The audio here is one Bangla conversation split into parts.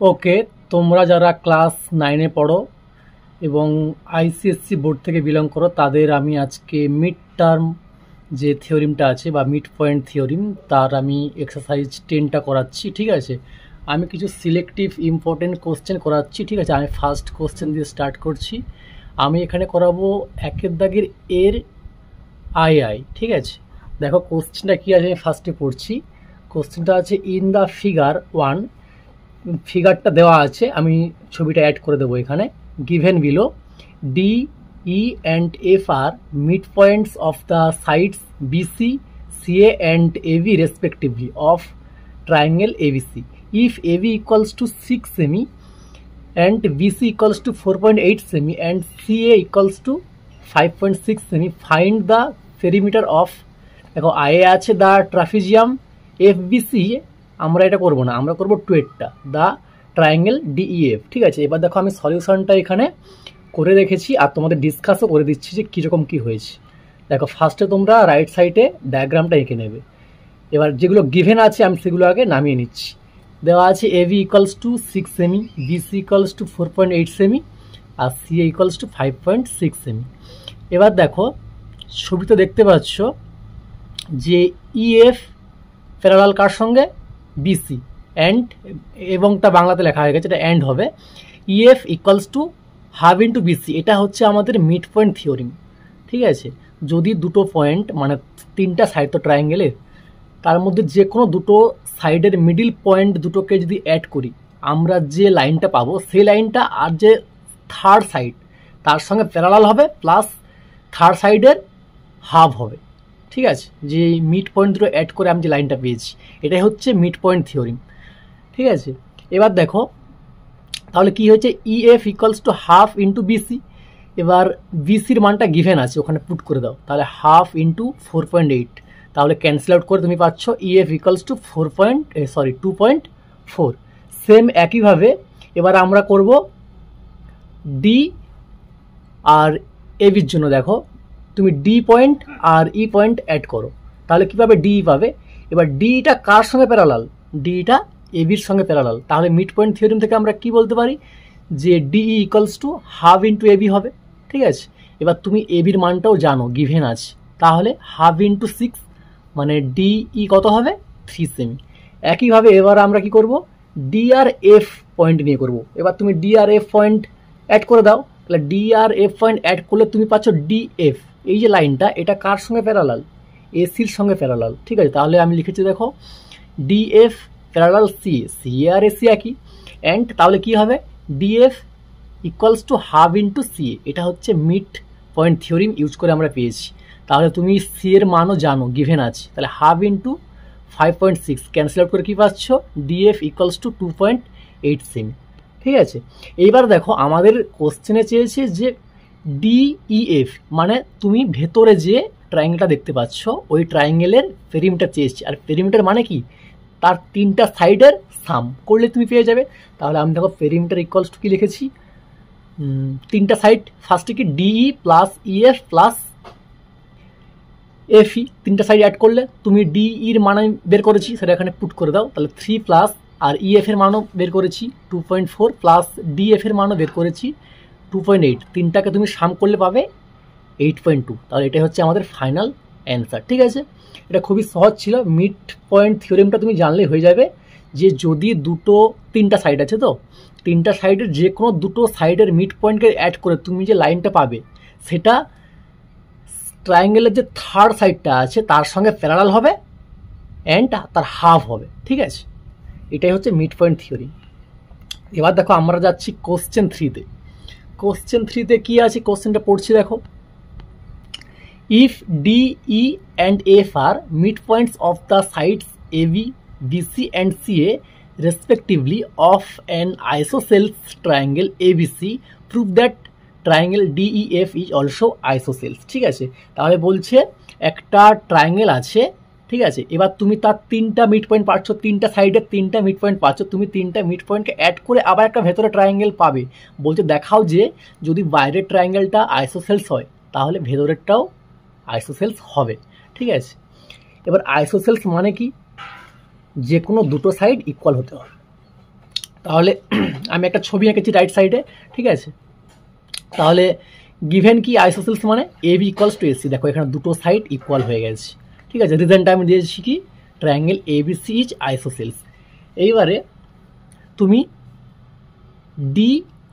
ওকে, তোমরা যারা ক্লাস 9-এ পড়ো এবং আইসিএসসি বোর্ড থেকে বিলং করো তাদের আমি আজকে মিড টার্ম যে থিওরিমটা আছে বা মিড পয়েন্ট থিওরিম তার আমি এক্সারসাইজ 10টা করাচ্ছি। ঠিক আছে, আমি কিছু সিলেক্টিভ ইম্পর্টেন্ট কোশ্চেন করাচ্ছি। ঠিক আছে, আমি ফার্স্ট কোশ্চেন দিয়ে স্টার্ট করছি। আমি এখানে করাবো একের দাগের এর আই। ঠিক আছে, দেখো কোশ্চেনটা কী আছে, আমি ফার্স্টে পড়ছি। কোশ্চেনটা আছে ইন দ্য ফিগার 1, ফিগারটা দেওয়া আছে, আমি ছবিটা অ্যাড করে দেবো এখানে। Given below D E and F are mid points of the sides BC CA and AB respectively of triangle ABC if AB equals to 6 সেমি and BC equals to 4.8 semi and CA equals to 5.6 semi. Find the perimeter of, দেখো আয়ে আছে দা ট্রাফিজিয়াম, FBC আমরা এটা করব না, আমরা করব টুয়েটটা দা ট্রায়াঙ্গেল DEF। ঠিক আছে, এবার দেখো আমি সলিউশনটা এখানে করে রেখেছি আর তোমাদের ডিসকাসও করে দিচ্ছি যে কীরকম কী হয়েছে। দেখো ফার্স্টে তোমরা রাইট সাইডে ডায়াগ্রামটা এঁকে নেবে। এবার যেগুলো গিভেন আছে আমি সেগুলো আগে নামিয়ে নিচ্ছি। দেওয়া আছে এবি ইকুয়ালস টু 6 সেমি, বিসি ইকুয়ালস টু 4.8 সেমি আর সিএ ইকুয়ালস টু 5.6 সেমি। এবার দেখো ছবিতে দেখতে পাচ্ছ যে ইএফ প্যারালাল কার সঙ্গে, বিসি অ্যান্ড, এবংটা বাংলাতে লেখা হয়ে গেছে, এটা অ্যান্ড হবে। EF equals to half into BC, এটা হচ্ছে আমাদের মিড পয়েন্ট থিওরিম। ঠিক আছে, যদি দুটো পয়েন্ট মানে তিনটা সাইড তো ট্রায়াঙ্গেলের, তার মধ্যে যে কোনো দুটো সাইডের মিডিল পয়েন্ট দুটোকে যদি অ্যাড করি আমরা যে লাইনটা পাবো সেই লাইনটা আর যে থার্ড সাইড তার সঙ্গে প্যারালাল হবে প্লাস থার্ড সাইডের হাফ হবে। ঠিক আছে, যে মিড পয়েন্ট দুটো অ্যাড করে আমি যে লাইনটা পেয়েছি এটাই হচ্ছে মিড পয়েন্ট থিওরিম। ঠিক আছে, এবার দেখো তাহলে কি হয়েছে, EF equals to half into BC. এবার বিসির মানটা গিভেন আছে, ওখানে পুট করে দাও, তাহলে হাফ ইন্টু 4.8, তাহলে ক্যান্সেল আউট করে তুমি পাচ্ছ ইএফ ইকুয়ালস টু 2.4। সেম একইভাবে এবার আমরা করব ডি আর এবির জন্য। দেখো তুমি ডি পয়েন্ট আর ই পয়েন্ট অ্যাড করো, তাহলে কীভাবে ডি পাবে। এবার ডিটা কার সঙ্গে প্যারালাল, ডিটা এবির সঙ্গে প্যারালাল, তাহলে মিড পয়েন্ট থিওরিম থেকে আমরা কি বলতে পারি যে DE equals to half into AB হবে। ঠিক আছে, এবার তুমি এবির মানটাও জানো গিভেন আছে, তাহলে হাফ ইন্টু 6 মানে ডিই কত হবে, 3 সেমি। একইভাবে এবার আমরা কি করব, ডি আর এফ পয়েন্ট নিয়ে করব। এবার তুমি ডি আর এফ পয়েন্ট অ্যাড করে দাও, তাহলে ডি আর এফ পয়েন্ট অ্যাড করলে তুমি পাচ্ছ ডিএফ। এই যে লাইনটা এটা কার সঙ্গে প্যারালাল, এসির সঙ্গে প্যারালাল। ঠিক আছে, তাহলে আমি লিখেছি দেখো ডিএফ প্যারালাল সিএ, সিএ আর এসি একই, অ্যান্ড তাহলে কি হবে DF equals to half into CA. এটা হচ্ছে মিড পয়েন্ট থিওরিম ইউজ করে আমরা পেয়েছি। তাহলে তুমি সি এর মানও জানো গিভেন আছে, তাহলে হাফ ইন্টু 5.6 ক্যান্সেল আউট করে কী পাচ্ছ, ডিএফ ইকুয়ালস টু 2.8 সেমি। ঠিক আছে, এইবার দেখো আমাদের কোশ্চেনে চেয়েছে যে ডিইএফ মানে তুমি ভেতরে যে ট্রায়াঙ্গেলটা দেখতে পাচ্ছ ওই ট্রায়াঙ্গেলের পেরিমিটার চেয়েছি। আর পেরিমিটার মানে কি, তার তিনটা সাইডের সাম করলে তুমি পেয়ে যাবে। তাহলে আমি দেখো পেরিমিটার ইকুয়ালস টু কী লিখেছি, তিনটা সাইড ফার্স্টে কি DE plus EF plus FE, তিনটা সাইড অ্যাড করলে তুমি ডিইর মান বের করেছি সেটা এখানে পুট করে দাও, তাহলে 3 প্লাস আর ইএফ এর মানও বের করেছি 2.4 প্লাস ডিএফ এর মানও বের করেছি 2.8, তিনটাকে তুমি সাম করলে পাবে 8.2। তাহলে এটা হচ্ছে আমাদের ফাইনাল অ্যান্সার। ঠিক আছে, এটা খুবই সহজ ছিল। মিড পয়েন্ট থিওরিমটা তুমি জানলেই হয়ে যাবে যে যদি তিনটা সাইড আছে তো তিনটা সাইডের যে কোনো দুটো সাইডের মিড পয়েন্টকে অ্যাড করে তুমি যে লাইনটা পাবে সেটা ট্রায়াঙ্গেলের যে থার্ড সাইডটা আছে তার সঙ্গে প্যারালাল হবে অ্যান্ড তার হাফ হবে। ঠিক আছে, এটাই হচ্ছে মিড পয়েন্ট থিওরি। এবার দেখো আমরা যাচ্ছি কোশ্চেন 3-তে। কোশ্চেন 3-তে কী আছে, কোশ্চেনটা পড়ছি দেখো, if DE and F are mid points of the sides AB BC and CA respectively of an isosceles triangle ABC prove that triangle DEF is also isosceles. ঠিক আছে, তাহলে বলছে একটা ট্রায়াঙ্গেল আছে। ঠিক আছে, এবার তুমি তার তিনটা মিড পয়েন্ট পাচ্ছ, তিনটা সাইডের তিনটা মিড পয়েন্ট পাচ্ছ, তুমি তিনটা মিড পয়েন্টকে অ্যাড করে আবার একটা ভেতরে ট্রায়াঙ্গেল পাবে। বলছে দেখাও যে যদি বাইরের ট্রায়াঙ্গেলটা আইসোসেলস হয় তাহলে ভেতরেরটাও আইসোসেলস হবে। ঠিক আছে, এবার আইসোসেলস মানে কি, যে কোনো দুটো সাইড ইকুয়াল হতে হবে। তাহলে আমি একটা ছবি এঁকেছি রাইট সাইডে, ঠিক আছে। তাহলে গিভেন কি আইসোসেলস মানে এবি ইকুয়ালস টু এসি, দেখো এখানে দুটো সাইড ইকুয়াল হয়ে গেছে, ঠিক আছে। রিজনটা আমি দিয়েছি কি ট্রায়াঙ্গেল এবিসি ইজ আইসোসেলস। এইবারে তুমি ডি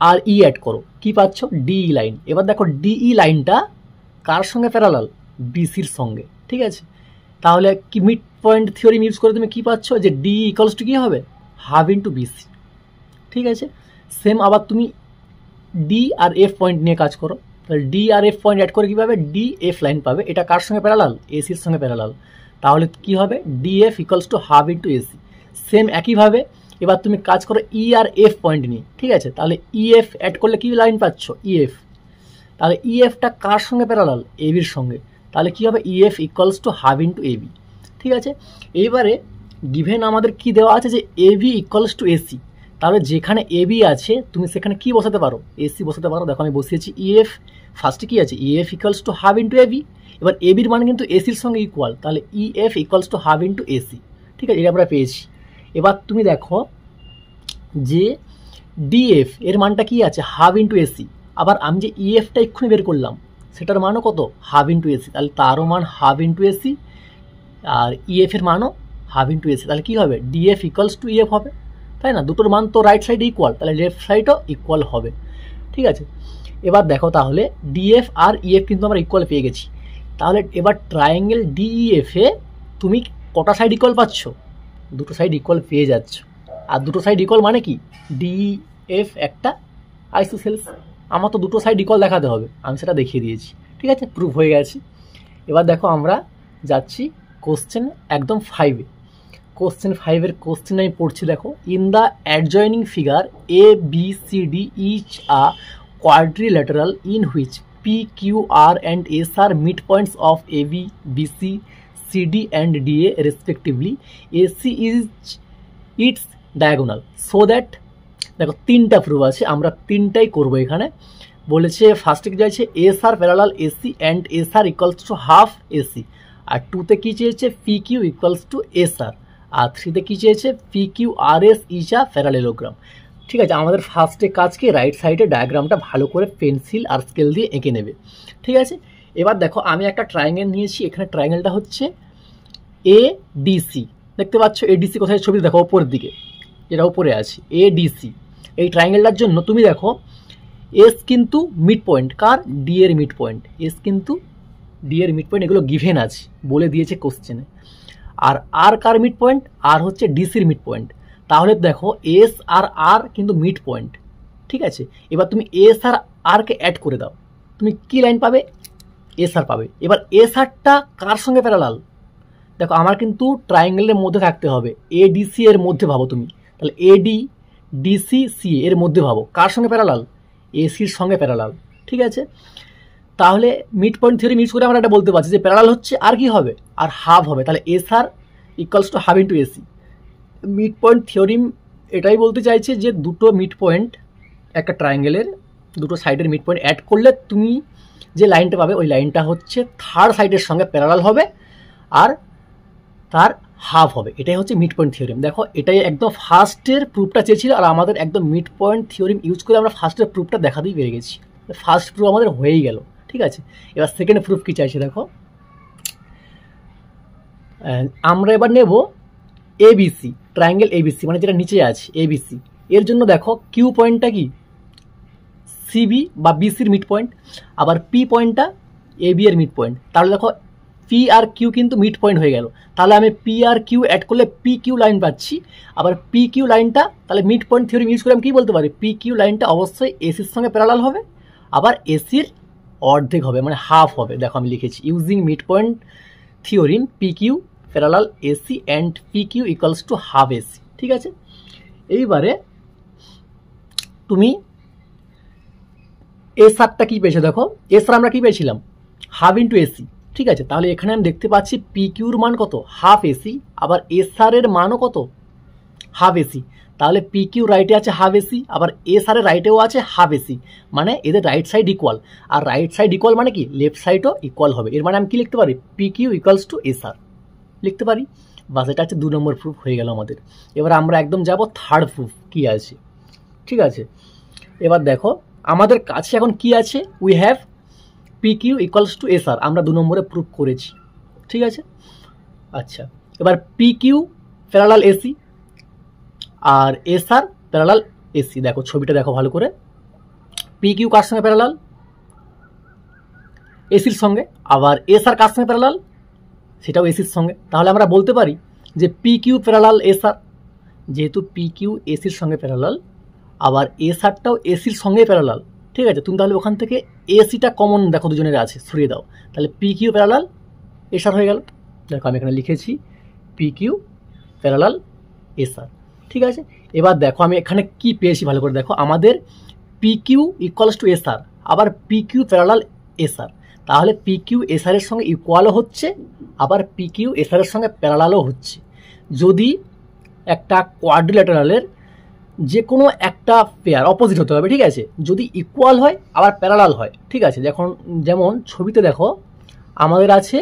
আর ই অ্যাড করো, কি পাচ্ছ ডিই লাইন। এবার দেখো ডিই লাইনটা কার সঙ্গে প্যারালাল, বিসির সঙ্গে, ঠিক আছে। তাহলে কি মিড পয়েন্ট থিওরিম ইউজ করে তুমি কি পাচ্ছ যে ডি ইকুয়ালস টু কী হবে হাফ ইন্টু বিসি, ঠিক আছে। সেম আবার তুমি ডি আর এফ পয়েন্ট নিয়ে কাজ করো, তাহলে ডি আর এফ পয়েন্ট অ্যাড করে কী পাবে ডি এফ লাইন পাবে, এটা কার সঙ্গে প্যারালাল এসির সঙ্গে প্যারালাল। তাহলে কি হবে D F equals to half into AC. Same একইভাবে এবার তুমি কাজ করো ই আর এফ পয়েন্ট নিয়ে, ঠিক আছে। তাহলে ই এফ অ্যাড করলে কী লাইন পাচ্ছ ইএফ, তাহলে ইএফটা কার সঙ্গে প্যারালাল এবির সঙ্গে, তাহলে কী হবে EF equals to half into AB, ঠিক আছে। এইবারে গিভেন আমাদের কি দেওয়া আছে যে এবি ইকুয়ালস টু এসি, তাহলে যেখানে এবি আছে তুমি সেখানে কি বসাতে পারো এসি বসাতে পারো। দেখো আমি বসিয়েছি ইএফ, ফার্স্টে কি আছে EF equals to half into AB, এবার এবির মান কিন্তু এসির সঙ্গে ইকুয়াল, তাহলে EF equals to half into AC, ঠিক আছে, এটা আমরা পেয়েছি। এবার তুমি দেখো যে ডিএফ এর মানটা কি আছে হাফ ইন্টু এসি, আবার আমি যে ইএফটা এক্ষুনি বের করলাম সেটার মানও কত হাফ ইন্টু এসি, তাহলে তারও মান হাফ ইন্টু এসি, আর ইএফ এর মানও হাফ ইন্টু এসি, তাহলে কী হবে ডিএফ ইকুয়ালস টু ইএফ হবে, তাই না। দুটোর মান তো রাইট সাইডে ইকুয়াল, তাহলে লেফট সাইডও ইকুয়াল হবে, ঠিক আছে। এবার দেখো তাহলে ডিএফ আর ইএফ কিন্তু আমরা ইকুয়াল পেয়ে গেছি। তাহলে এবার ট্রায়াঙ্গেল ডিইএফে তুমি কটা সাইড ইকুয়াল পাচ্ছ, দুটো সাইড ইকুয়াল পেয়ে যাচ্ছ। আর দুটো সাইড ইকুয়াল মানে কি ডিএফ একটা আইসোসেলস, আমার তো দুটো সাইড ইকুয়াল দেখাতে হবে, আমি সেটা দেখিয়ে দিয়েছি, ঠিক আছে, প্রুফ হয়ে গেছে। এবার দেখো আমরা যাচ্ছি কোশ্চেন একদম 5-এ। কোশ্চেন 5-এর কোশ্চেন আমি পড়ছি, দেখো in the adjoining figure A B C D is a quadrilateral in which P Q R and S are mid points of A B B C C D and D A respectively A C is its diagonal so that, দেখো তিনটা প্রুফ আছে, আমরা তিনটাই করবো এখানে। বলেছে ফার্স্টে কি চাইছে S R parallel AC and S R equals to half AC, আর 2তে কী চেয়েছে P Q equals to S R 3তে কী চেয়েছে P Q R S is a parallelogram, ঠিক আছে। আমাদের ফার্স্টে কাজকে রাইট সাইডে ডায়াগ্রামটা ভালো করে পেন্সিল আর স্কেল দিয়ে এঁকে নেবে, ঠিক আছে। এবার দেখো আমি একটা ট্রায়াঙ্গেল নিয়েছি, এখানে ট্রায়াঙ্গেলটা হচ্ছে এ ডিসি, দেখতে পাচ্ছ এডিসি কোথায় ছবি দেখো ওপরের দিকে, যেটা উপরে আছে এডিসি। এই ট্রায়াঙ্গেলটার জন্য তুমি দেখো এস কিন্তু মিড পয়েন্ট কার ডি এর মিড পয়েন্ট, এস কিন্তু ডি এর মিড পয়েন্ট, এগুলো গিভেন আছে বলে দিয়েছে কোশ্চেনে। আর আর কার মিড পয়েন্ট, আর হচ্ছে ডিসির মিড পয়েন্ট, তাহলে দেখো এস আর আর কিন্তু মিড পয়েন্ট, ঠিক আছে। এবার তুমি এস আর আরকে অ্যাড করে দাও, তুমি কি লাইন পাবে এস আর পাবে। এবার এস আরটা কার সঙ্গে প্যারালাল, দেখো আমার কিন্তু ট্রায়াঙ্গেলের মধ্যে থাকতে হবে, এ ডিসি এর মধ্যে ভাবো তুমি, তাহলে এডি ডিসি সি এর মধ্যে ভাবো কার সঙ্গে প্যারালাল এসির সঙ্গে প্যারালাল, ঠিক আছে। তাহলে মিড পয়েন্ট থিওরি ইউজ করে আমরা এটা বলতে পারছি যে প্যারালাল হচ্ছে আর কি হবে আর হাফ হবে, তাহলে S R equals to half into AC. Mid point theorem এটাই বলতে চাইছে যে দুটো মিড পয়েন্ট একটা ট্রায়াঙ্গেলের দুটো সাইডের মিড পয়েন্ট অ্যাড করলে তুমি যে লাইনটা পাবে ওই লাইনটা হচ্ছে থার্ড সাইডের সঙ্গে প্যারালাল হবে আর তার হাফ হবে, এটাই হচ্ছে মিড পয়েন্ট থিওরিম। দেখো এটাই একদম ফার্স্টের প্রুফটা চেয়েছিল, আর আমাদের একদম মিড পয়েন্ট থিওরিম ইউজ করে আমরা ফার্স্টের প্রুফটা দেখাতেই পেরে গেছি, ফার্স্ট প্রুফ আমাদের হয়েই গেল, ঠিক আছে। এবার সেকেন্ড প্রুফ কি চাইছে দেখো, আমরা এবার নেব এবিসি, ট্রায়াঙ্গেল এবিসি মানে যেটা নিচে আছে এবিসি, এর জন্য দেখো কিউ পয়েন্টটা কি সিবি বা বিসির মিড পয়েন্ট, আবার পি পয়েন্টটা এবি এর মিড পয়েন্ট, তাহলে দেখো পি আর কিউ কিন্তু মিড পয়েন্ট হয়ে গেল, তাহলে আমি পি আর কিউ অ্যাড করলে পি কিউ লাইন পাচ্ছি, আবার পি কিউ লাইনটা তাহলে মিড পয়েন্ট থিওরি ইউজ করে আমি কী বলতে পারি পি কিউ লাইনটা অবশ্যই এসির সঙ্গে প্যারালাল হবে, আবার এসির অর্ধেক হবে মানে হাফ হবে। দেখো আমি লিখেছি using mid point theorem P Q parallel AC and P Q equals to half AC, ঠিক আছে। এইবারে তুমি এস আরটা কী পেয়েছো দেখো, এস আর আমরা কী পেয়েছিলাম হাফ ইন্টু এসি, ঠিক আছে। তাহলে এখানে আমি দেখতে পাচ্ছি পি কিউর মান কত হাফ এসি, আবার এস আর এর মানও কত হাফ এসি, তাহলে পি কিউ রাইটে আছে হাফ এসি, আবার এস আর এর রাইটেও আছে হাফ এসি, মানে এদের রাইট সাইড ইকুয়াল, আর রাইট সাইড ইকুয়াল মানে কি লেফট সাইডও ইকুয়াল হবে, এর মানে আমি কি লিখতে পারি P Q equals to S R লিখতে পারি, বাস এটা হচ্ছে 2 নম্বর প্রুফ হয়ে গেল আমাদের। এবার আমরা একদম যাব থার্ড প্রুফ কি আছে। ঠিক আছে। এবার দেখো আমাদের কাছে এখন কি আছে, we have P Q equals to S R, আমরা 2 নম্বরে প্রুভ করেছি। ঠিক আছে। আচ্ছা, এবার পি কিউ প্যারালাল এসি আর এস আর প্যারালাল এসি। দেখো ছবিটা দেখো ভালো করে, পি কিউ কার সঙ্গে প্যারালাল, এসির সঙ্গে, আবার এস আর কার সঙ্গে প্যারালাল, সেটাও এসির সঙ্গে। তাহলে আমরা বলতে পারি যে পি কিউ প্যারালাল এস আর, যেহেতু পি কিউ এসির সঙ্গে প্যারালাল, আবার এস আরটাও এসির সঙ্গে প্যারালাল। ঠিক আছে, তুমি তাহলে ওখান থেকে এসিটা কমন দেখো দুজনের আছে, সরিয়ে দাও, তাহলে পি কিউ প্যারালাল এস আর হয়ে গেল। দেখো আমি এখানে লিখেছি পি কিউ প্যারালাল এস আর। ঠিক আছে, এবার দেখো আমি এখানে কি পেয়েছি ভালো করে দেখো, আমাদের P Q equals to S R, আবার P Q parallel S R, তাহলে পি কিউ এস আর এর সঙ্গে ইকুয়ালও হচ্ছে, আবার পি কিউ এস আর এর সঙ্গে প্যারালালও হচ্ছে। যদি একটা কোয়াড্রিল্যাটারালের যে কোনো একটা পেয়ার অপোজিট হতে হবে, ঠিক আছে, যদি ইকুয়াল হয় আবার প্যারালাল হয়। ঠিক আছে, যেমন ছবিতে দেখো আমাদের আছে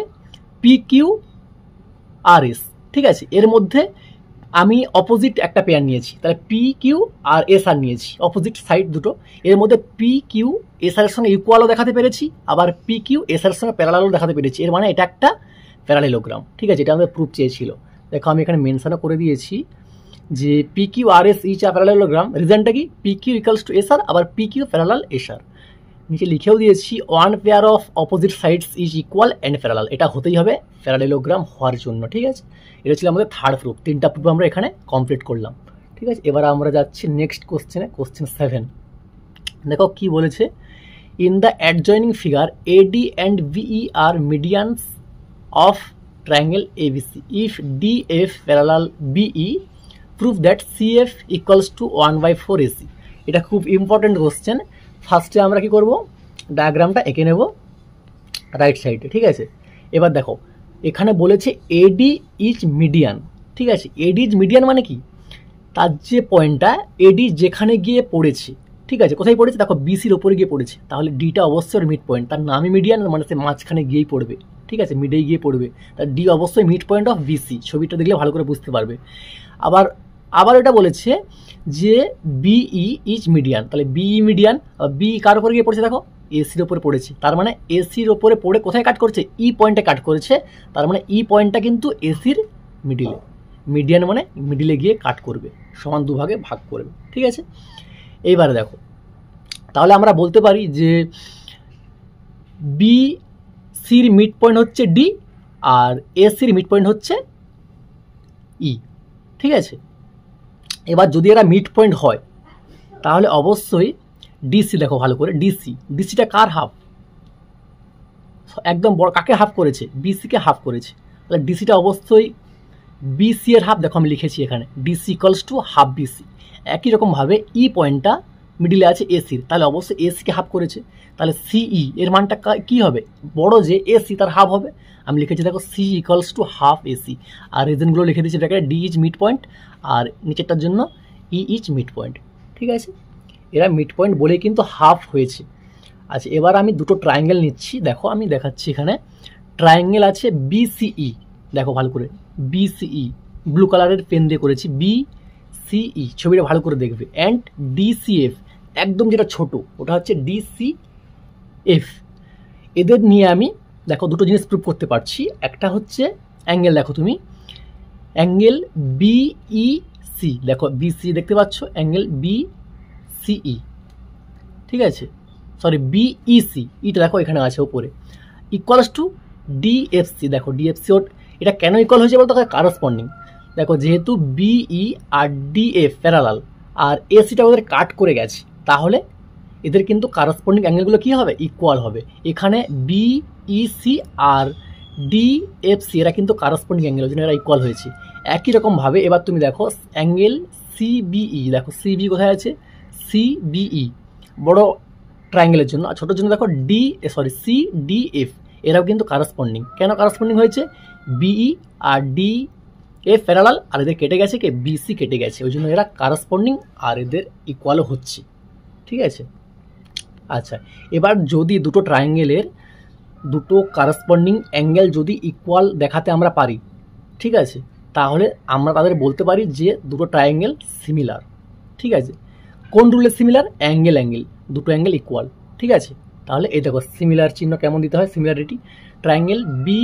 পি কিউ আর এস। ঠিক আছে, এর মধ্যে আমি অপোজিট একটা পেয়ার নিয়েছি, তাহলে পি কিউ আর এস আর নিয়েছি, অপোজিট সাইড দুটো। এর মধ্যে পি কিউ এস আর এর সঙ্গে ইকুয়ালও দেখাতে পেরেছি, আবার পি কিউ এস আর এর সঙ্গে প্যারালালও দেখাতে পেরেছি। এর মানে এটা একটা প্যারালেলোগ্রাম। ঠিক আছে, এটা আমাদের প্রুফ চেয়েছিল। দেখো আমি এখানে মেনশনও করে দিয়েছি যে P Q R S is a parallelogram. রিজনটা কি, P Q equals to S R, আবার P Q parallel S R. নিচে লিখেও দিয়েছি one pair of opposite sides is equal and parallel, এটা হতেই হবে প্যারালেলোগ্রাম হওয়ার জন্য। ঠিক আছে, এটা ছিল আমাদের থার্ড প্রুফ। 3টা প্রুফ আমরা এখানে কমপ্লিট করলাম। ঠিক আছে, এবার আমরা যাচ্ছি নেক্সট কোশ্চেনে, কোশ্চেন 7। দেখো কি বলেছে, in the adjoining figure AD and BE are medians of triangle ABC, if DF parallel BE prove that CF equals to 1/4 AC. এটা খুব ইম্পর্টেন্ট কোশ্চেন। ফার্স্টে আমরা কি করব, ডায়াগ্রামটা এঁকে নেব রাইট সাইডে। ঠিক আছে, এবার দেখো এখানে বলেছে এডি ইজ মিডিয়ান। ঠিক আছে, এডি ইজ মিডিয়ান মানে কি, তার যে পয়েন্টটা এডি যেখানে গিয়ে পড়েছে, ঠিক আছে, কোথায় পড়েছে দেখো বিসির ওপরে গিয়ে পড়েছে, তাহলে ডিটা অবশ্যই মিড পয়েন্ট, তার নামই মিডিয়ান, মানে সে মাঝখানে গিয়েই পড়বে। ঠিক আছে, মিডেই গিয়ে পড়বে, তার ডি অবশ্যই মিড পয়েন্ট অফ বিসি। ছবিটা দেখলে ভালো করে বুঝতে পারবে। আবার এটা বলেছে যে বিই ইজ মিডিয়ান, তাহলে বিই মিডিয়ান, বি কার উপরে গিয়ে পড়েছে দেখো এসির ওপরে পড়েছে, তার মানে এসির ওপরে পড়ে কোথায় কাট করছে, ই পয়েন্টে কাট করেছে, তার মানে ই পয়েন্টটা কিন্তু এসির মিডিলে, মিডিয়ান মানে মিডিলে গিয়ে কাট করবে, সমান দুভাগে ভাগ করবে। ঠিক আছে, এইবারে দেখো তাহলে আমরা বলতে পারি যে বি সির মিড পয়েন্ট হচ্ছে ডি আর এসির মিড পয়েন্ট হচ্ছে ই। ঠিক আছে, এবার যদি এরা মিড পয়েন্ট হয় তাহলে অবশ্যই ডিসি, দেখো ভালো করে, ডিসিটা কার হাফ, একদম বড়, কাকে হাফ করেছে, বিসিকে হাফ করেছে, তাহলে ডিসিটা অবশ্যই বিসি এর হাফ। দেখো আমি লিখেছি এখানে DC equals to half BC. একই রকমভাবে ই পয়েন্টটা মিডিলে আছে এসির, তাহলে অবশ্যই এসিকে হাফ করেছে, তাহলে সিই এর মানটা কি হবে, বড় যে এসি তার হাফ হবে। আমি লিখেছি দেখো C equals to half AC, আর রিজনগুলো লিখে দিয়েছি ব্র্যাকেটে, ডি ইজ মিড পয়েন্ট আর নিচেরটার জন্য ই ইজ মিড পয়েন্ট। ঠিক আছে, এরা মিড পয়েন্ট বলেই কিন্তু হাফ হয়েছে। আচ্ছা, এবার আমি দুটো ট্রায়াঙ্গেল নিচ্ছি, দেখো আমি দেখাচ্ছি এখানে ট্রায়াঙ্গেল আছে বিসিই, দেখো ভালো করে বিসিই, ব্লু কালারের পেন দিয়ে করেছি, বিসিই, ছবিটা ভালো করে দেখবে, অ্যান্ড ডিসিএফ, একদম যেটা ছোট ওটা হচ্ছে ডিসিএফ। এদের নিয়ে আমি দেখো দুটো জিনিস প্রুভ করতে পারছি। একটা হচ্ছে অ্যাঙ্গেল, দেখো তুমি অ্যাঙ্গেল বিইসি, দেখো বিসি দেখতে পাচ্ছ, অ্যাঙ্গেল বিসিই, ঠিক আছে, সরি বিইসি, ইটা দেখো এখানে আছে ওপরে, ইকুয়ালস টু ডিএফসি। দেখো ডিএফসি এটা কেন ইকুয়াল হয়েছে বলতো, কারসপন্ডিং। দেখো যেহেতু বিই আর ডিএফ প্যারালাল আর এসিটা ওদের কাট করে গেছে, তাহলে এদের কিন্তু কারসপন্ডিং অ্যাঙ্গেলগুলো কী হবে, ইকুয়াল হবে। এখানে বিইসি আর ডিএফসি এরা কিন্তু কারসপন্ডিং অ্যাঙ্গেল, ওই জন্য এরা ইকুয়াল হয়েছে। একই রকমভাবে এবার তুমি দেখো অ্যাঙ্গেল সিবিই, দেখো সিবি কোথায় আছে, সিবিই বড় ট্রায়াঙ্গেলের জন্য, আর ছোটোর জন্য দেখো সিডিএফ, এরাও কিন্তু কারসপন্ডিং। কেন কারসপন্ডিং হয়েছে, বিই আর ডিএফ প্যারালাল আর এদের কেটে গেছে, কে বিসি কেটে গেছে, ওই জন্য এরা কারসপন্ডিং আর এদের ইকুয়ালও হচ্ছে। ঠিক আছে, আচ্ছা এবার যদি দুটো ট্রায়াঙ্গেলের দুটো কারসপন্ডিং অ্যাঙ্গেল যদি ইকুয়াল দেখাতে আমরা পারি, ঠিক আছে, তাহলে আমরা তাদের বলতে পারি যে দুটো ট্রায়াঙ্গেল সিমিলার। ঠিক আছে, কোন রুলে সিমিলার? অ্যাঙ্গেল অ্যাঙ্গেল, দুটো অ্যাঙ্গেল ইকুয়াল, ঠিক আছে। তাহলে এই দেখো সিমিলার চিহ্ন কেমন দিতে হয়, সিমিলারিটি, ট্রায়াঙ্গেল বি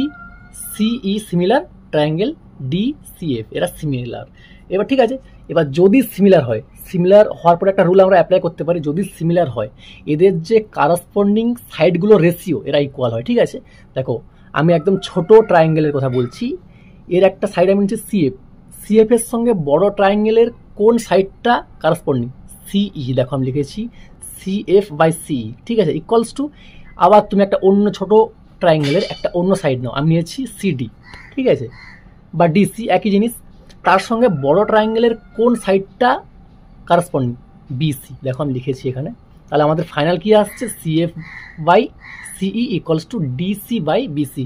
সিই সিমিলার, ট্রায়াঙ্গেল ডি সিএফ এরা সিমিলার। এবার ঠিক আছে, এবার যদি সিমিলার হয়, সিমিলার হওয়ার পরে একটা রুল আমরা অ্যাপ্লাই করতে পারি, যদি সিমিলার হয় এদের যে কারসপন্ডিং সাইডগুলো রেশিও এরা ইকুয়াল হয়, ঠিক আছে। দেখো আমি একদম ছোট ট্রায়াঙ্গেলের কথা বলছি, এর একটা সাইড আমি নিচ্ছি সিএফ, সিএফ এর সঙ্গে বড় ট্রায়াঙ্গেলের কোন সাইডটা কারসপন্ডিং? সিই, দেখো আমি লিখেছি সিএফ বাই সিই, ঠিক আছে, ইকুয়ালস টু, আবার তুমি একটা অন্য ছোট ট্রায়াঙ্গেলের একটা অন্য সাইড নাও, আমি নিয়েছি সিডি, ঠিক আছে, বা ডিসি, একই জিনিস, তার সঙ্গে বড় ট্রায়াঙ্গেলের কোন সাইডটা কারসপন্ডিং? বিসি, দেখো আমি লিখেছি এখানে। তাহলে আমাদের ফাইনাল কি আসছে? CF by CE equals to DC by BC.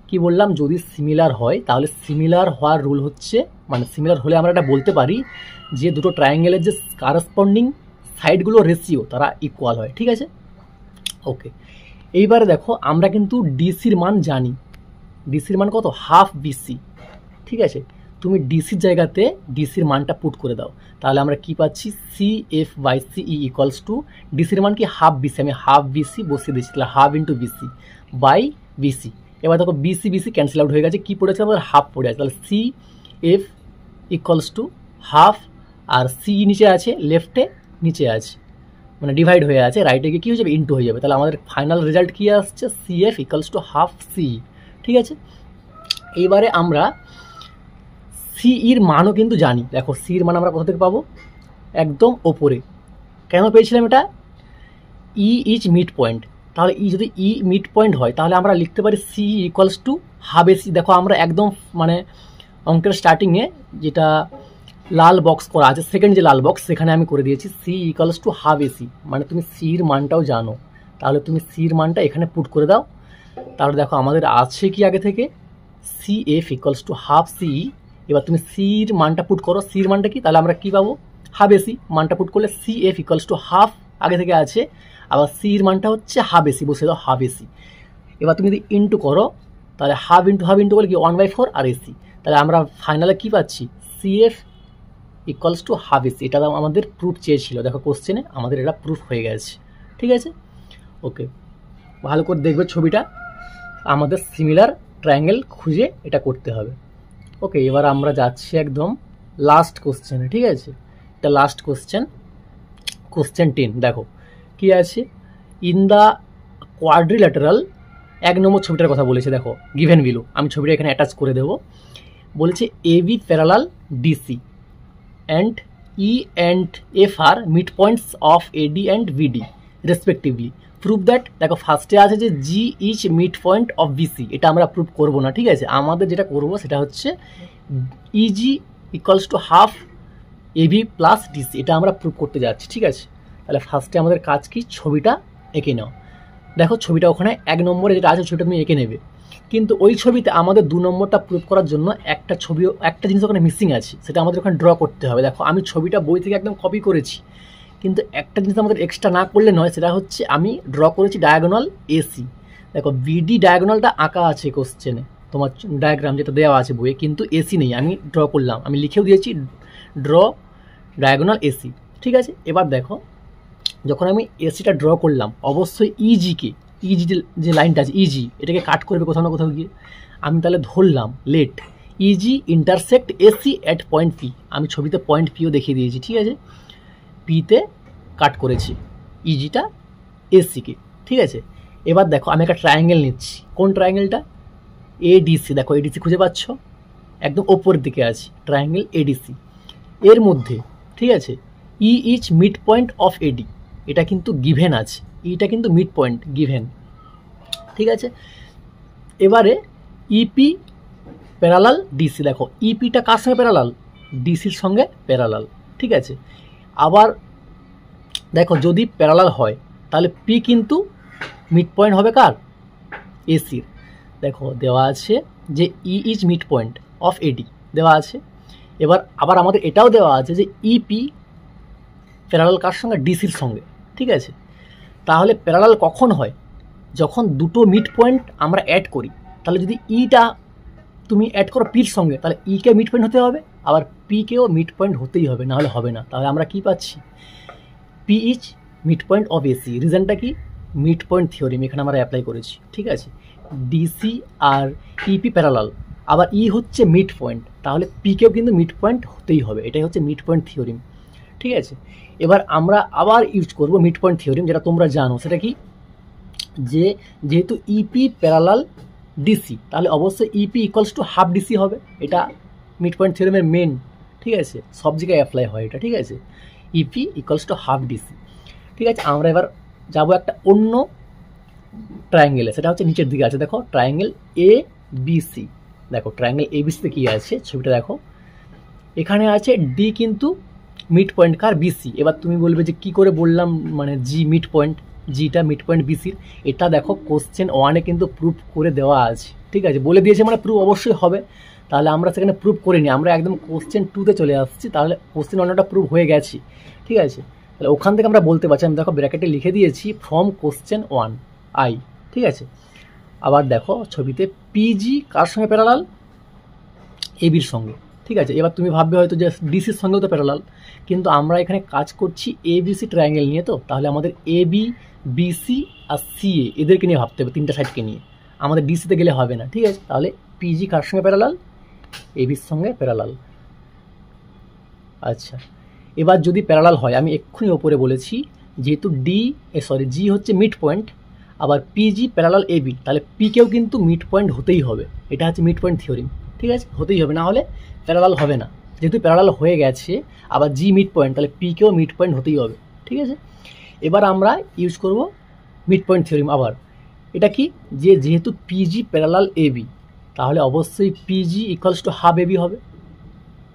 কি বললাম? যদি সিমিলার হয় তাহলে সিমিলার হওয়ার রুল হচ্ছে, মানে সিমিলার হলে আমরা এটা বলতে পারি যে দুটো ট্রায়াঙ্গেলের যে কারসপন্ডিং সাইডগুলো রেশিও তারা ইকুয়াল হয়, ঠিক আছে। ওকে, এইবারে দেখো আমরা কিন্তু ডিসির মান জানি, ডিসির মান কত? হাফ বিসি, ঠিক আছে। তুমি ডিসির জায়গাতে ডিসির মানটা পুট করে দাও, তাহলে আমরা কি পাচ্ছি? C F by CE equals to, ডিসির মান কি? হাফ বিসি, আমি হাফ বিসি বসিয়ে দিচ্ছি, তাহলে half into BC by BC. এবার দেখো বিসি বিসি ক্যান্সেল আউট হয়ে গেছে, কি পড়েছে আমাদের? হাফ পড়ে আছে, তাহলে C F equals to half, আর সিই নিচে আছে, লেফটে নিচে আছে, মানে ডিভাইড হয়ে আছে, রাইটে গিয়ে কী হয়ে যাবে? ইন্টু হয়ে যাবে। তাহলে আমাদের ফাইনাল রেজাল্ট কী আসছে? C F equals to half CE, ঠিক আছে। এইবারে আমরা সিইর মানও কিন্তু জানি, দেখো সিইর মান আমরা কোথা থেকে পাবো? একদম ওপরে। কেন পেয়েছিলাম এটা? ই ইজ মিড পয়েন্ট, তাহলে ই যদি ই মিড পয়েন্ট হয় তাহলে আমরা লিখতে পারি C equals to half AC. দেখো আমরা একদম মানে অঙ্কের স্টার্টিংয়ে যেটা লাল বক্স করা আছে, সেকেন্ড যে লাল বক্স, সেখানে আমি করে দিয়েছি C equals to half AC, মানে তুমি সির মানটাও জানো, তাহলে তুমি সির মানটা এখানে পুট করে দাও। তাহলে দেখো আমাদের আছে কি আগে থেকে? C F equals to half CE. এবার তুমি সির মানটা পুট করো, সির মানটা কি? তাহলে আমরা কি পাবো? Half AC. মানটা পুট করলে C F equals to half আগে থেকে আছে, আবার সির মানটা হচ্ছে হাফ এসি, বসে দাও হাফ এসি। এবার তুমি যদি ইন্টু করো তাহলে হাফ ইন্টু করলে কি? 1/4 আর এসি। তাহলে আমরা ফাইনালে কি পাচ্ছি? C F equals to half AC. এটা আমাদের প্রুফ চেয়েছিল, দেখো কোশ্চেনে আমাদের এটা প্রুফ হয়ে গেছে, ঠিক আছে। ওকে, ভালো করে দেখবে ছবিটা, আমাদের সিমিলার ট্রায়াঙ্গেল খুঁজে এটা করতে হবে। ওকে, এবার আমরা যাচ্ছি একদম লাস্ট কোশ্চেনে, ঠিক আছে। এটা লাস্ট কোশ্চেন, কোশ্চেন 10। দেখো কি আছে? ইন দ্য কোয়াড্রিল্যাটারাল, 1 নম্বর ছবিটার কথা বলেছে, দেখো গিভেন বিলো, আমি ছবিটা এখানে অ্যাটাচ করে দেবো। বলেছে AB parallel DC and E and F are mid points of AD and BD respectively, prove that. দেখো ফার্স্টে আছে যে G is mid point of BC, এটা আমরা প্রুভ করবো না, ঠিক আছে। আমাদের যেটা করবো সেটা হচ্ছে EG equals to half AB plus DC, এটা আমরা প্রুভ করতে যাচ্ছি, ঠিক আছে। তাহলে ফার্স্টে আমাদের কাজ কি? ছবিটা এঁকে নাও। দেখো ছবিটা ওখানে 1 নম্বরে যেটা আছে ছবিটা তুমি এঁকে নেবে, কিন্তু ওই ছবিতে আমাদের 2 নম্বরটা প্রুভ করার জন্য একটা জিনিস ওখানে মিসিং আছে, সেটা আমাদের ওখানে ড্র করতে হবে। দেখো আমি ছবিটা বই থেকে একদম কপি করেছি, কিন্তু একটা জিনিস আমাদের এক্সট্রা না করলে নয়, সেটা হচ্ছে আমি ড্র করেছি ডায়াগোনাল এসি। দেখো বিডি ডায়াগোনালটা আঁকা আছে কোশ্চেনে, তোমার ডায়াগ্রাম যেটা দেওয়া আছে বইয়ে, কিন্তু এসি নেই, আমি ড্র করলাম, আমি লিখেও দিয়েছি ড্র ডায়াগোনাল এসি, ঠিক আছে। এবার দেখো যখন আমি এসিটা ড্র করলাম, অবশ্যই ইজি যে লাইনটা আছে ইজি, এটাকে কাট করবে কোথাও না কোথাও গিয়ে। আমি তাহলে ধরলাম let EG intersect AC at point P, আমি ছবিতে পয়েন্ট পিও দেখিয়ে দিয়েছি, ঠিক আছে। পিতে কাট করেছি ইজিটা এসিকে, ঠিক আছে। এবার দেখো আমি একটা ট্রায়াঙ্গেল নিচ্ছি, কোন ট্রায়াঙ্গেলটা? এডিসি। দেখো এডিসি খুঁজে পাচ্ছ, একদম ওপরের দিকে আছে ট্রায়াঙ্গেল এডিসি, এর মধ্যে, ঠিক আছে, ই ইচ মিড পয়েন্ট অফ এডি, এটা কিন্তু গিভেন আছে, ইটা কিন্তু মিড পয়েন্ট গিভেন, ঠিক আছে। এবারে ইপি প্যারালাল ডিসি, দেখো ইপিটা কার সঙ্গে প্যারালাল? ডিসির সঙ্গে প্যারালাল, ঠিক আছে। আবার দেখো যদি প্যারালাল হয় তাহলে পি কিন্তু মিড পয়েন্ট হবে কার? এসির। দেখো দেওয়া আছে যে ই ইজ মিড পয়েন্ট অফ এডি দেওয়া আছে। এবার আবার আমাদের এটাও দেওয়া আছে যে ইপি প্যারালাল কার সঙ্গে? ডিসির সঙ্গে, ঠিক আছে। তাহলে প্যারালাল কখন হয়? যখন দুটো মিড পয়েন্ট আমরা অ্যাড করি। তাহলে যদি ইটা তুমি অ্যাড করো পির সঙ্গে, তাহলে ইকে মিড পয়েন্ট হতে হবে, আবার পিকেও মিড পয়েন্ট হতেই হবে, নাহলে হবে না। তাহলে আমরা কি পাচ্ছি? P is mid point of AC. রিজনটা কি? মিড পয়েন্ট থিওরিম এখানে আমরা অ্যাপ্লাই করেছি, ঠিক আছে। ডিসি আর ইপি প্যারালাল, আবার ই হচ্ছে মিড পয়েন্ট, তাহলে পিকেও কিন্তু মিড পয়েন্ট হতেই হবে, এটাই হচ্ছে মিড পয়েন্ট থিওরিম, ঠিক আছে। এবার আমরা আবার ইউজ করব মিড পয়েন্ট থিওরিম, যেটা তোমরা জানো। সেটা কি? যেহেতু ইপি প্যারালাল ডিসি, তাহলে অবশ্যই EP equals to half DC হবে। এটা মিড পয়েন্ট থিওরিমের মেন, ঠিক আছে, সব জায়গায় অ্যাপ্লাই হয় এটা, ঠিক আছে। EP equals to half DC, ঠিক আছে। আমরা এবার যাব একটা অন্য ট্রায়াঙ্গেলে, সেটা হচ্ছে নিচের দিকে আছে, দেখো ট্রায়াঙ্গেল এ বি সি। দেখো ট্রায়াঙ্গেল এ বি সিতে কী আছে, ছবিটা দেখো। এখানে আছে ডি কিন্তু মিড পয়েন্ট কার? বিসি। এবার তুমি বলবে যে কি করে বললাম, মানে জি মিড পয়েন্ট, জিটা মিড পয়েন্ট বিসির। এটা দেখো কোশ্চেন 1-এ কিন্তু প্রুফ করে দেওয়া আছে, ঠিক আছে, বলে দিয়েছে, মানে প্রুফ অবশ্যই হবে। তাহলে আমরা সেখানে প্রুফ করিনি, আমরা একদম কোশ্চেন 2-তে চলে আসছি, তাহলে কোশ্চেন 1-টা প্রুফ হয়ে গেছি, ঠিক আছে। তাহলে ওখান থেকে আমরা বলতে পারছি, আমি দেখো ব্র্যাকেটে লিখে দিয়েছি ফ্রম কোশ্চেন 1 আই, ঠিক আছে। আবার দেখো ছবিতে পিজি কার সঙ্গে প্যারালাল? এবির সঙ্গে, ঠিক আছে। এবার তুমি ভাববে হয়তো যে ডিসির সঙ্গেও তো প্যারালাল, কিন্তু আমরা এখানে কাজ করছি এবিসি ট্রায়াঙ্গেল নিয়ে, তো তাহলে আমাদের এবি, বিসি আর সিএ এদেরকে নিয়ে ভাবতে হবে, তিনটা সাইডকে নিয়ে। আমাদের ডিসিতে গেলে হবে না, ঠিক আছে। তাহলে পিজি কার সঙ্গে প্যারালাল? এবির সঙ্গে প্যারালাল। আচ্ছা, এবার যদি প্যারালাল হয়, আমি এক্ষুনি ওপরে বলেছি, যেহেতু জি হচ্ছে মিড পয়েন্ট, আবার পিজি প্যারালাল এবি, তাহলে পিকেও কিন্তু মিড পয়েন্ট হতেই হবে। এটা হচ্ছে মিড পয়েন্ট থিওরিম, ঠিক আছে, হতেই হবে, না হলে প্যারালাল হবে না। যেহেতু প্যারালাল হয়ে গেছে, আবার জি মিড পয়েন্ট, তাহলে পিকেও মিড পয়েন্ট হতেই হবে, ঠিক আছে। এবার আমরা ইউজ করব মিড পয়েন্ট থিওরিম আবার। এটা কি? যেহেতু পিজি প্যারালাল এবি, তাহলে অবশ্যই PG equals to half AB হবে,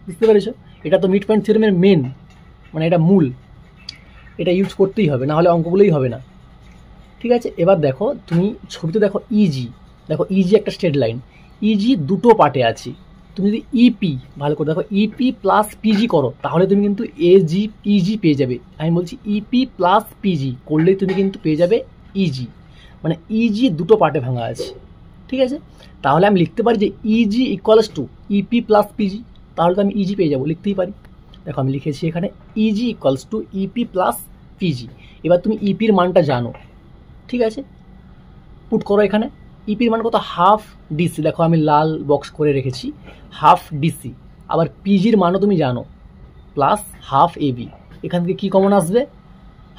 বুঝতে পেরেছো? এটা তো মিড পয়েন্ট থিওরিমের মেন, মানে এটা মূল, এটা ইউজ করতেই হবে, না হলে অঙ্কগুলোই হবে না, ঠিক আছে। এবার দেখো তুমি ছবিতে দেখো ইজি, দেখো ইজি একটা স্ট্রেট লাইন, ইজি দুটো পার্টে আছে। তুমি যদি ইপি ভালো করে দেখো, ইপি প্লাস পিজি করো, তাহলে তুমি কিন্তু এজি ইজি পেয়ে যাবে। আমি বলছি ইপি প্লাস পিজি করলেই তুমি কিন্তু পেয়ে যাবে ইজি, মানে ইজি দুটো পার্টে ভাঙা আছে, ঠিক আছে। তাহলে আমি লিখতে পারি যে easy equals two E P plus PG, তাহলে তো আমি ইজি পেয়ে যাবো, লিখতেই পারি। দেখো আমি লিখেছি এখানে easy equals two E P plus PG. এবার তুমি ইপির মানটা জানো, ঠিক আছে, পুট করো এখানে। ইপির মান কত? হাফ ডিসি, দেখো আমি লাল বক্স করে রেখেছি, হাফ ডিসি। আবার পিজির মানও তুমি জানো, প্লাস হাফ এবি। এখান থেকে কী কমন আসবে?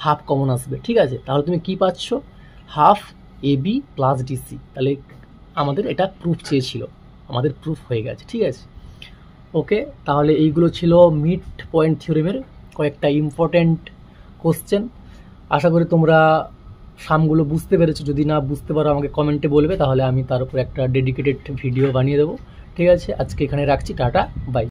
হাফ কমন আসবে, ঠিক আছে। তাহলে তুমি কি পাচ্ছ? Half AB plus DC. তাহলে আমাদের এটা প্রুফ চেয়েছিল, আমাদের প্রুফ হয়ে গেছে, ঠিক আছে। ওকে, তাহলে এইগুলো ছিল মিড পয়েন্ট থিওরিমের কয়েকটা ইম্পর্ট্যান্ট কোশ্চেন। আশা করি তোমরা সামগুলো বুঝতে পেরেছো। যদি না বুঝতে পারো আমাকে কমেন্টে বলবে, তাহলে আমি তার উপর একটা ডেডিকেটেড ভিডিও বানিয়ে দেবো, ঠিক আছে। আজকে এখানে রাখছি, টাটা, বাই।